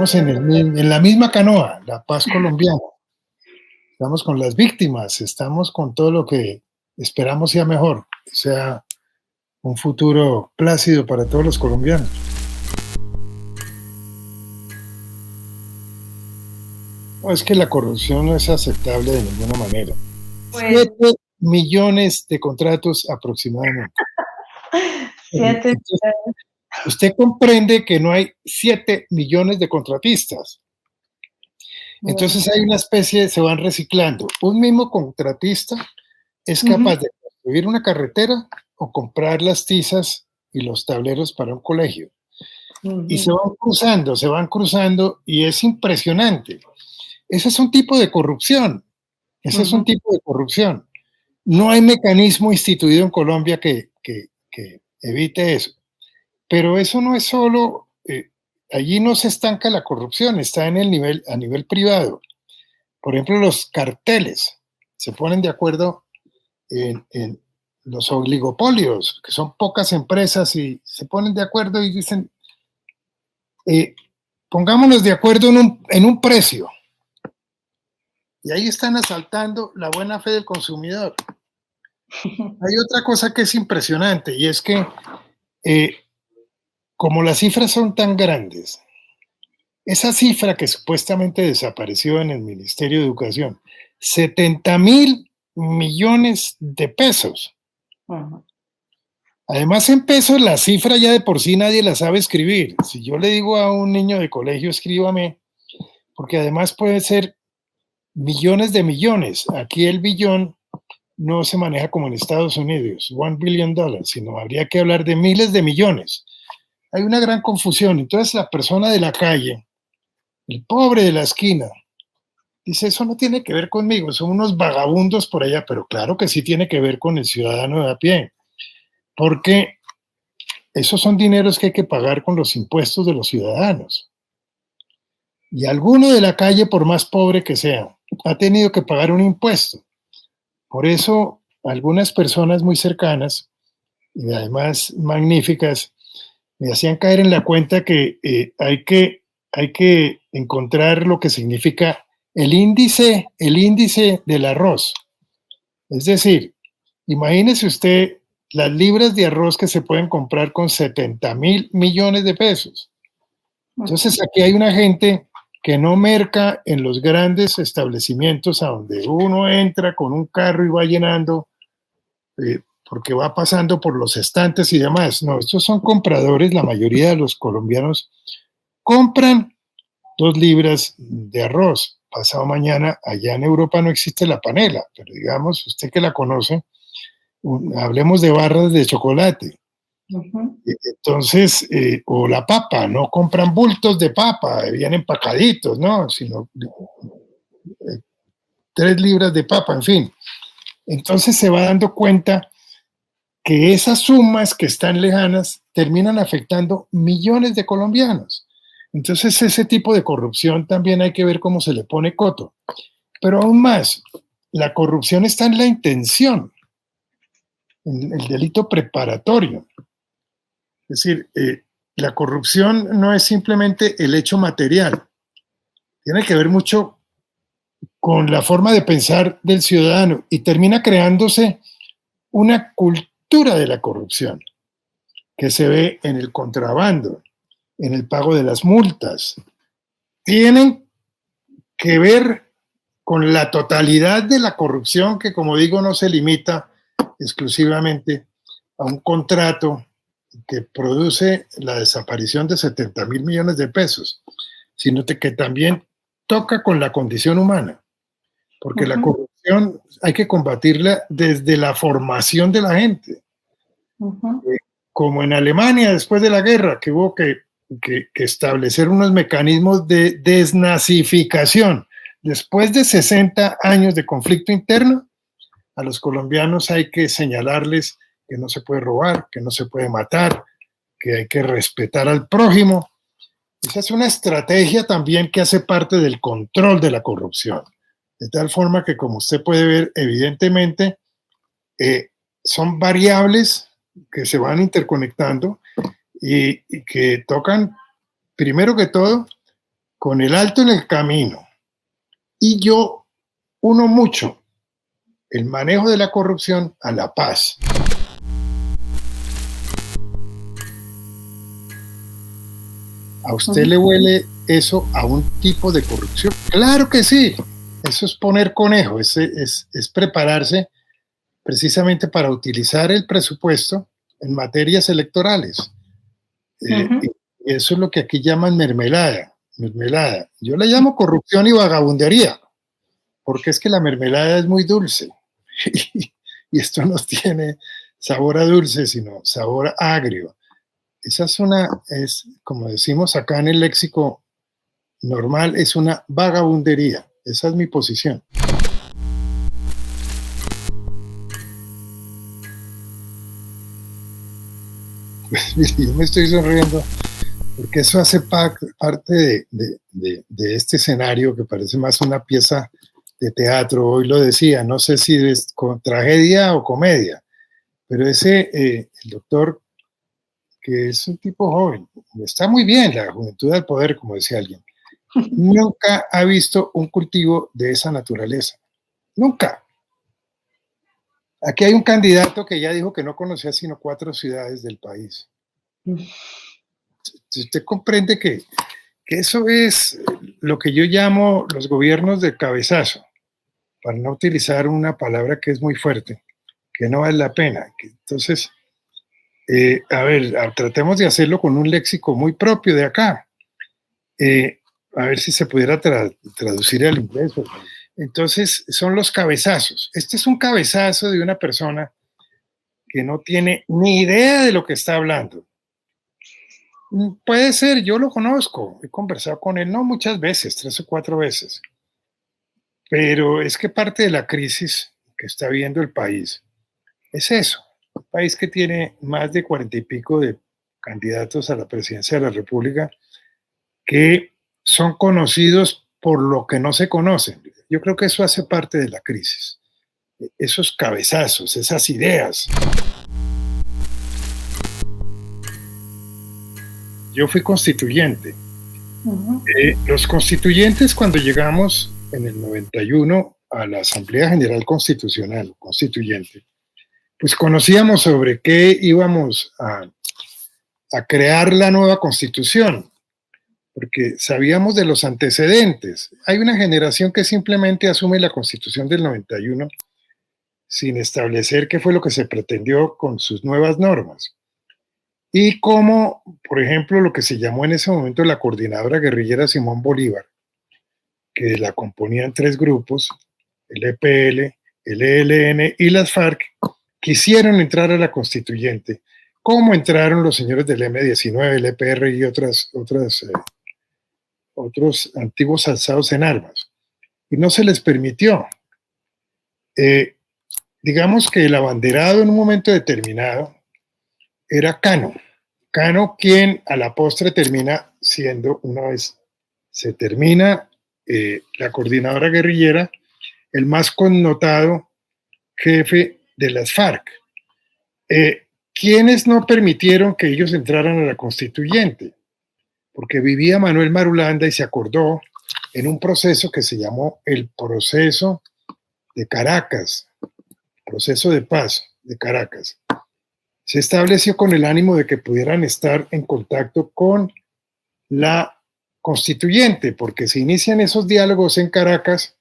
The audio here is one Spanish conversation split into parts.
Estamos en la misma canoa, la paz colombiana. Estamos con las víctimas, estamos con todo lo que esperamos sea mejor, sea un futuro plácido para todos los colombianos. No, es que la corrupción no es aceptable de ninguna manera. Pues, 7 millones de contratos aproximadamente. 7 Entonces, usted comprende que no hay 7 millones de contratistas. Entonces hay una especie, se van reciclando. Un mismo contratista es capaz de construir una carretera o comprar las tizas y los tableros para un colegio. Y se van cruzando y es impresionante. Ese es un tipo de corrupción. Ese es un tipo de corrupción. No hay mecanismo instituido en Colombia que evite eso. Pero eso no es solo, allí no se estanca la corrupción, está a nivel privado. Por ejemplo, los carteles se ponen de acuerdo en los oligopolios, que son pocas empresas, y se ponen de acuerdo y dicen, pongámonos de acuerdo en un precio. Y ahí están asaltando la buena fe del consumidor. Hay otra cosa que es impresionante, y es que como las cifras son tan grandes, esa cifra que supuestamente desapareció en el Ministerio de Educación, 70.000 millones de pesos. Además, en pesos, la cifra ya de por sí nadie la sabe escribir. Si yo le digo a un niño de colegio, escríbame, porque además puede ser millones de millones. Aquí el billón no se maneja como en Estados Unidos, $1 billion, sino habría que hablar de miles de millones. Hay una gran confusión. Entonces, la persona de la calle, el pobre de la esquina, dice, eso no tiene que ver conmigo, son unos vagabundos por allá, pero claro que sí tiene que ver con el ciudadano de a pie, porque esos son dineros que hay que pagar con los impuestos de los ciudadanos. Y alguno de la calle, por más pobre que sea, ha tenido que pagar un impuesto. Por eso, algunas personas muy cercanas, y además magníficas, me hacían caer en la cuenta que hay que encontrar lo que significa el índice del arroz. Es decir, imagínese usted las libras de arroz que se pueden comprar con 70.000 millones de pesos. Entonces aquí hay una gente que no merca en los grandes establecimientos a donde uno entra con un carro y va llenando porque va pasando por los estantes y demás. No, estos son compradores, la mayoría de los colombianos compran 2 libras de arroz. Pasado mañana, allá en Europa no existe la panela, pero digamos, usted que la conoce, hablemos de barras de chocolate. Entonces, o la papa, no compran bultos de papa, vienen empacaditos, ¿no? Sino 3 libras de papa, en fin. Entonces se va dando cuenta que esas sumas que están lejanas terminan afectando millones de colombianos. Entonces ese tipo de corrupción también hay que ver cómo se le pone coto. Pero aún más, la corrupción está en la intención, en el delito preparatorio. Es decir, la corrupción no es simplemente el hecho material, tiene que ver mucho con la forma de pensar del ciudadano y termina creándose una cultura de la corrupción que se ve en el contrabando, en el pago de las multas. Tienen que ver con la totalidad de la corrupción que, como digo, no se limita exclusivamente a un contrato que produce la desaparición de 70.000 millones de pesos, sino que también toca con la condición humana, porque la corrupción hay que combatirla desde la formación de la gente. Como en Alemania después de la guerra, que hubo que establecer unos mecanismos de desnazificación. Después de 60 años de conflicto interno, a los colombianos hay que señalarles que no se puede robar, que no se puede matar, que hay que respetar al prójimo. Esa es una estrategia también que hace parte del control de la corrupción. De tal forma que, como usted puede ver, evidentemente, son variables que se van interconectando y que tocan, primero que todo, con el alto en el camino, y yo uno mucho el manejo de la corrupción a la paz. ¿A usted le huele eso a un tipo de corrupción? Claro que sí. Eso es poner conejo, es prepararse precisamente para utilizar el presupuesto en materias electorales. Y eso es lo que aquí llaman mermelada. Yo le llamo corrupción y vagabundería, porque es que la mermelada es muy dulce y esto no tiene sabor a dulce, sino sabor agrio. Esa es, como decimos acá en el léxico normal, es una vagabundería. Esa es mi posición. Pues, mire, yo me estoy sonriendo porque eso hace parte de este escenario que parece más una pieza de teatro. Hoy lo decía, no sé si es tragedia o comedia, pero el doctor, que es un tipo joven, está muy bien, la juventud al poder, como decía alguien, nunca ha visto un cultivo de esa naturaleza. Nunca. Aquí hay un candidato que ya dijo que no conocía sino 4 ciudades del país. Usted comprende que eso es lo que yo llamo los gobiernos de cabezazo, para no utilizar una palabra que es muy fuerte, que no vale la pena. Entonces, a ver, tratemos de hacerlo con un léxico muy propio de acá. A ver si se pudiera traducir al inglés. Entonces, son los cabezazos. Este es un cabezazo de una persona que no tiene ni idea de lo que está hablando. Puede ser, yo lo conozco, he conversado con él, no muchas veces, 3 o 4 veces, pero es que parte de la crisis que está viendo el país es eso, un país que tiene más de 40 y pico de candidatos a la presidencia de la República que son conocidos por lo que no se conocen. Yo creo que eso hace parte de la crisis, esos cabezazos, esas ideas. Yo fui constituyente. Los constituyentes, cuando llegamos en el 91 a la Asamblea General Constitucional, constituyente, pues conocíamos sobre qué íbamos a crear la nueva constitución, porque sabíamos de los antecedentes. Hay una generación que simplemente asume la constitución del 91 sin establecer qué fue lo que se pretendió con sus nuevas normas. Y como, por ejemplo, lo que se llamó en ese momento la Coordinadora Guerrillera Simón Bolívar, que la componían 3 grupos, el EPL, el ELN y las FARC, quisieron entrar a la constituyente, como entraron los señores del M-19, el EPR y otros antiguos alzados en armas. Y no se les permitió. Digamos que el abanderado en un momento determinado era Cano. Cano, quien a la postre termina siendo, una vez se termina la coordinadora guerrillera, el más connotado jefe de las FARC. ¿Quiénes no permitieron que ellos entraran a la constituyente? Porque vivía Manuel Marulanda y se acordó en un proceso que se llamó el proceso de Caracas, proceso de paz de Caracas. Se estableció con el ánimo de que pudieran estar en contacto con la constituyente, porque se inician esos diálogos en Caracas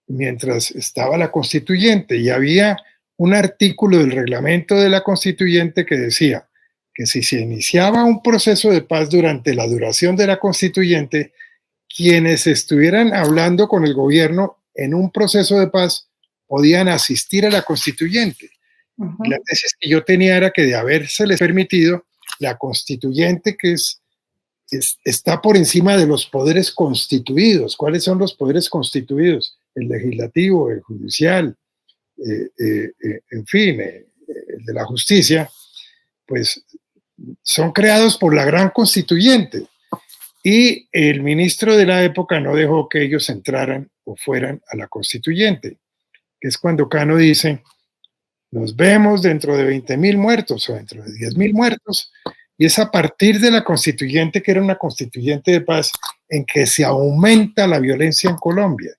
mientras estaba la constituyente, y había un artículo del reglamento de la constituyente que decía que si se iniciaba un proceso de paz durante la duración de la constituyente, quienes estuvieran hablando con el gobierno en un proceso de paz podían asistir a la constituyente. La tesis que yo tenía era que de habérseles permitido, la constituyente, que está por encima de los poderes constituidos. ¿Cuáles son los poderes constituidos? El legislativo, el judicial, en fin, el de la justicia, pues son creados por la gran constituyente. Y el ministro de la época no dejó que ellos entraran o fueran a la constituyente, que es cuando Cano dice: nos vemos dentro de 20.000 muertos o dentro de 10.000 muertos, Y es a partir de la constituyente, que era una constituyente de paz, en que se aumenta la violencia en Colombia.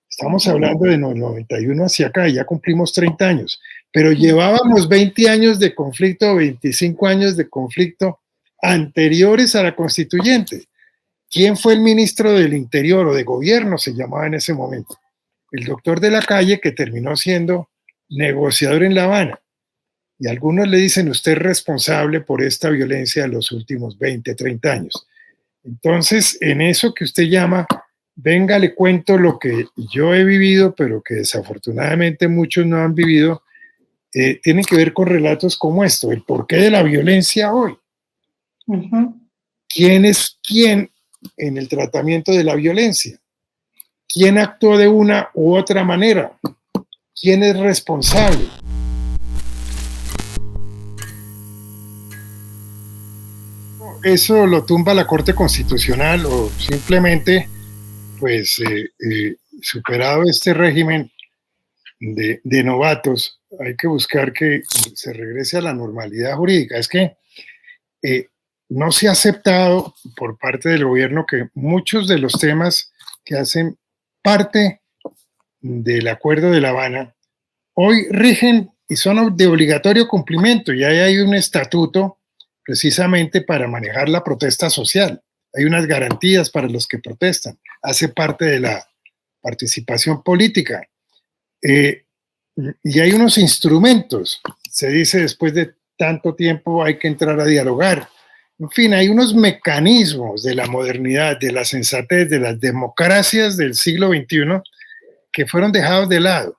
Estamos hablando de 91 hacia acá, ya cumplimos 30 años, pero llevábamos 20 años de conflicto, 25 años de conflicto anteriores a la constituyente. ¿Quién fue el ministro del Interior o de Gobierno, se llamaba en ese momento? El doctor de la Calle, que terminó siendo negociador en La Habana. Y algunos le dicen, usted es responsable por esta violencia de los últimos 20, 30 años. Entonces, en eso que usted llama, venga, le cuento lo que yo he vivido, pero que desafortunadamente muchos no han vivido, tienen que ver con relatos como esto, el porqué de la violencia hoy. ¿Quién es quién en el tratamiento de la violencia? ¿Quién actuó de una u otra manera? ¿Quién es responsable? Eso lo tumba la Corte Constitucional o simplemente, pues, superado este régimen de novatos, hay que buscar que se regrese a la normalidad jurídica. Es que no se ha aceptado por parte del gobierno que muchos de los temas que hacen parte del Acuerdo de La Habana hoy rigen y son de obligatorio cumplimiento. Y ahí hay un estatuto precisamente para manejar la protesta social. Hay unas garantías para los que protestan. Hace parte de la participación política. Y hay unos instrumentos. Se dice, después de tanto tiempo hay que entrar a dialogar. En fin, hay unos mecanismos de la modernidad, de la sensatez, de las democracias del siglo XXI que fueron dejados de lado.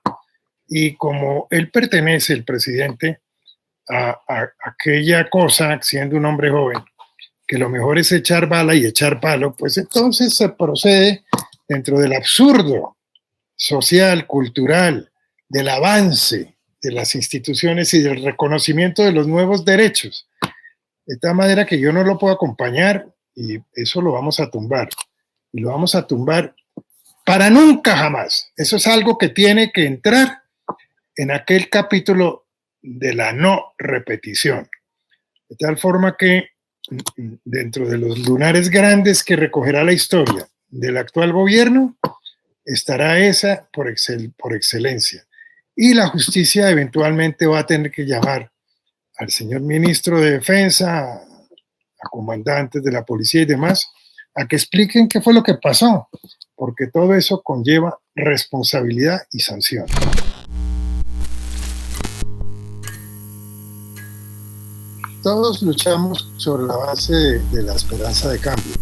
Y como él pertenece, el presidente, a aquella cosa, siendo un hombre joven, que lo mejor es echar bala y echar palo, pues entonces se procede dentro del absurdo social, cultural, del avance de las instituciones y del reconocimiento de los nuevos derechos. De tal manera que yo no lo puedo acompañar y eso lo vamos a tumbar. Y lo vamos a tumbar para nunca jamás. Eso es algo que tiene que entrar en aquel capítulo de la no repetición. De tal forma que dentro de los lunares grandes que recogerá la historia del actual gobierno, estará esa por excelencia. Y la justicia eventualmente va a tener que llamar al señor ministro de Defensa, a comandantes de la policía y demás, a que expliquen qué fue lo que pasó, porque todo eso conlleva responsabilidad y sanción. Todos luchamos sobre la base de la esperanza de cambio.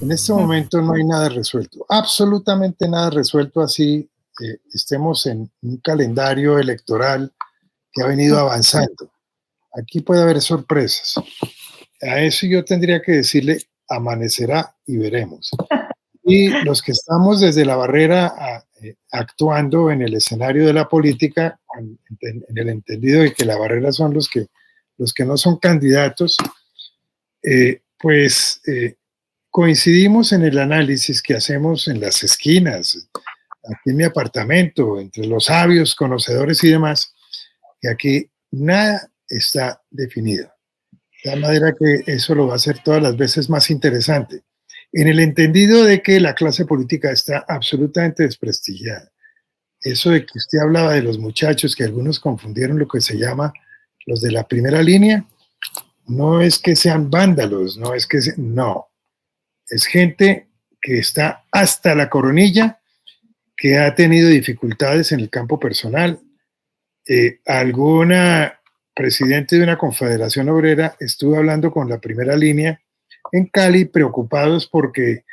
En este momento no hay nada resuelto, absolutamente nada resuelto, así estemos en un calendario electoral que ha venido avanzando. Aquí puede haber sorpresas. A eso yo tendría que decirle, amanecerá y veremos. Y los que estamos desde la barrera actuando en el escenario de la política, en el entendido de que la barrera son los que no son candidatos, coincidimos en el análisis que hacemos en las esquinas, aquí en mi apartamento, entre los sabios, conocedores y demás, que aquí nada está definido. De manera que eso lo va a hacer todas las veces más interesante, en el entendido de que la clase política está absolutamente desprestigiada. Eso de que usted hablaba de los muchachos, que algunos confundieron lo que se llama los de la primera línea, no es que sean vándalos, no es que no, es gente que está hasta la coronilla, que ha tenido dificultades en el campo personal. Alguna presidente de una confederación obrera estuvo hablando con la primera línea en Cali, preocupados porque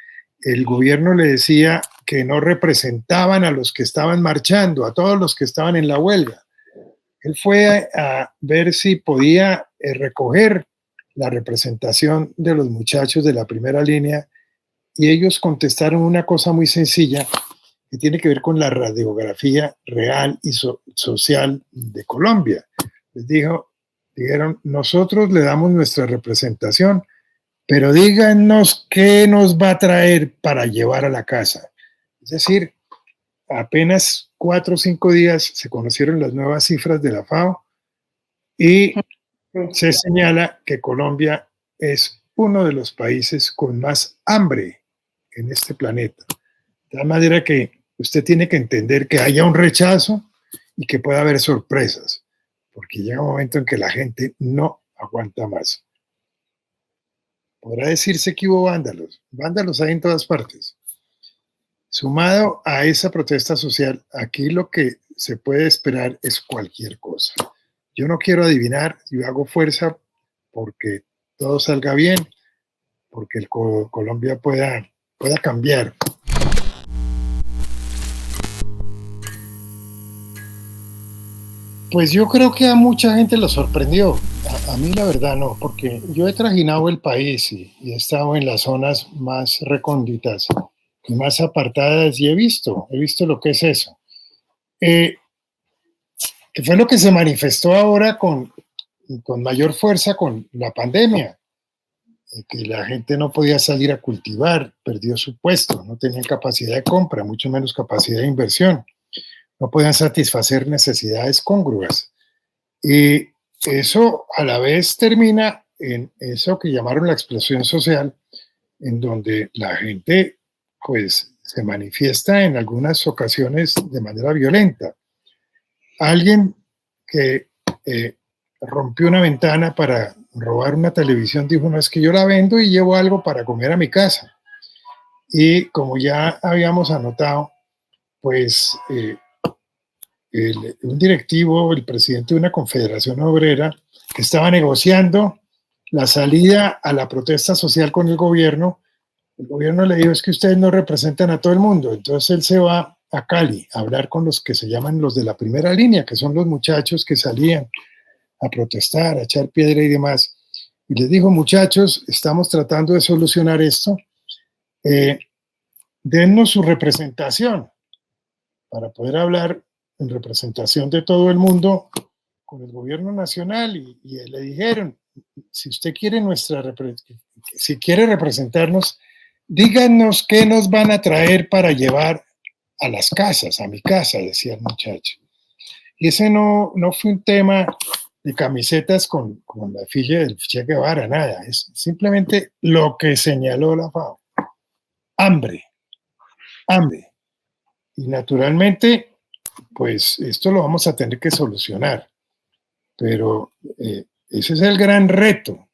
el gobierno le decía que no representaban a los que estaban marchando, a todos los que estaban en la huelga. Él fue a ver si podía recoger la representación de los muchachos de la primera línea y ellos contestaron una cosa muy sencilla que tiene que ver con la radiografía real y social de Colombia. Les dijeron, nosotros le damos nuestra representación, pero díganos qué nos va a traer para llevar a la casa. Es decir, apenas 4 o 5 días se conocieron las nuevas cifras de la FAO y se señala que Colombia es uno de los países con más hambre en este planeta. De tal manera que usted tiene que entender que haya un rechazo y que pueda haber sorpresas, porque llega un momento en que la gente no aguanta más. Podrá decirse que hubo vándalos. Vándalos hay en todas partes. Sumado a esa protesta social, aquí lo que se puede esperar es cualquier cosa. Yo no quiero adivinar, yo hago fuerza porque todo salga bien, porque Colombia pueda cambiar. Pues yo creo que a mucha gente lo sorprendió. A mí la verdad no, porque yo he trajinado el país y he estado en las zonas más recónditas y más apartadas y he visto lo que es eso. Que fue lo que se manifestó ahora con mayor fuerza con la pandemia, que la gente no podía salir a cultivar, perdió su puesto, no tenían capacidad de compra, mucho menos capacidad de inversión, no podían satisfacer necesidades congruas. Y eso a la vez termina en eso que llamaron la explosión social, en donde la gente pues se manifiesta en algunas ocasiones de manera violenta. Alguien que rompió una ventana para robar una televisión dijo, no, es que yo la vendo y llevo algo para comer a mi casa. Y como ya habíamos anotado, pues un directivo, el presidente de una confederación obrera, que estaba negociando la salida a la protesta social con el gobierno le dijo, es que ustedes no representan a todo el mundo. Entonces él se va a Cali a hablar con los que se llaman los de la primera línea, que son los muchachos que salían a protestar, a echar piedra y demás. Y les dijo, muchachos, estamos tratando de solucionar esto. Dennos su representación para poder hablar en representación de todo el mundo con el gobierno nacional. Y le dijeron, si usted quiere si quiere representarnos, díganos qué nos van a traer para llevar a las casas, a mi casa, decía el muchacho. Y ese no fue un tema de camisetas con la efigie del Che Guevara, nada, es simplemente lo que señaló la FAO. Hambre. Y naturalmente, pues esto lo vamos a tener que solucionar, pero ese es el gran reto.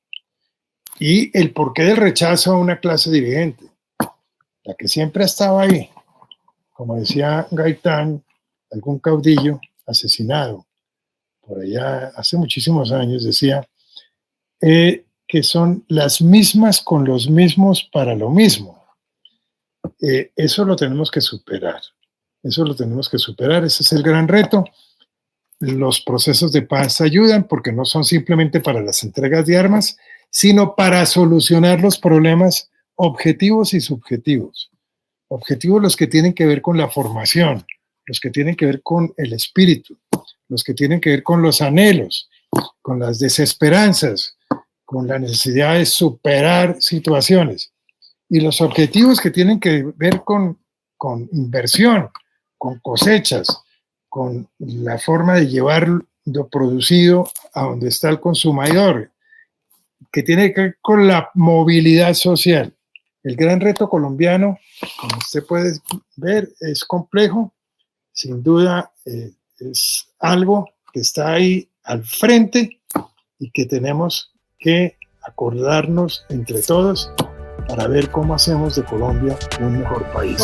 Y el porqué del rechazo a una clase dirigente, la que siempre ha estado ahí, como decía Gaitán, algún caudillo asesinado por allá hace muchísimos años, decía que son las mismas con los mismos para lo mismo. Eso lo tenemos que superar, ese es el gran reto. Los procesos de paz ayudan porque no son simplemente para las entregas de armas, sino para solucionar los problemas objetivos y subjetivos. Objetivos los que tienen que ver con la formación, los que tienen que ver con el espíritu, los que tienen que ver con los anhelos, con las desesperanzas, con la necesidad de superar situaciones. Y los objetivos que tienen que ver con inversión, con cosechas, con la forma de llevar lo producido a donde está el consumidor, que tiene que ver con la movilidad social. El gran reto colombiano, como usted puede ver, es complejo, sin duda es algo que está ahí al frente y que tenemos que acordarnos entre todos para ver cómo hacemos de Colombia un mejor país.